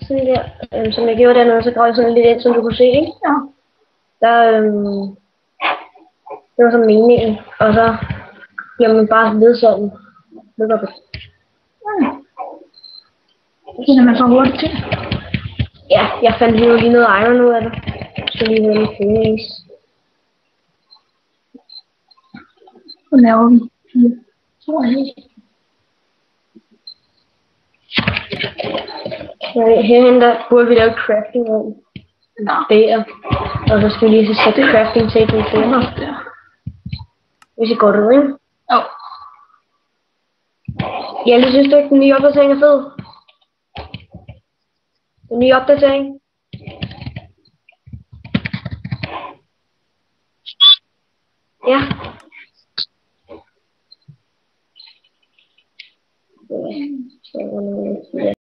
sådan der, som jeg gjorde dernede, så gravede jeg sådan lidt ind, som du kunne se, ikke? Ja. Der, det var så meningen, og så bliver man bare ved sådan. Det var det. Det er man så hurtigt til. Ja, jeg fandt lige noget iron ud af det. Så lige noget phoenix. Så laver vi 4. Tror jeg ikke. Herhen der burde vi lave crafting rum. Der. Og så skal vi lige sætte crafting table der. Hvis I går det, ikke? Jo. Jeg synes du ikke, den nye opdatering er fed? Den nye opdatering? Ja. Så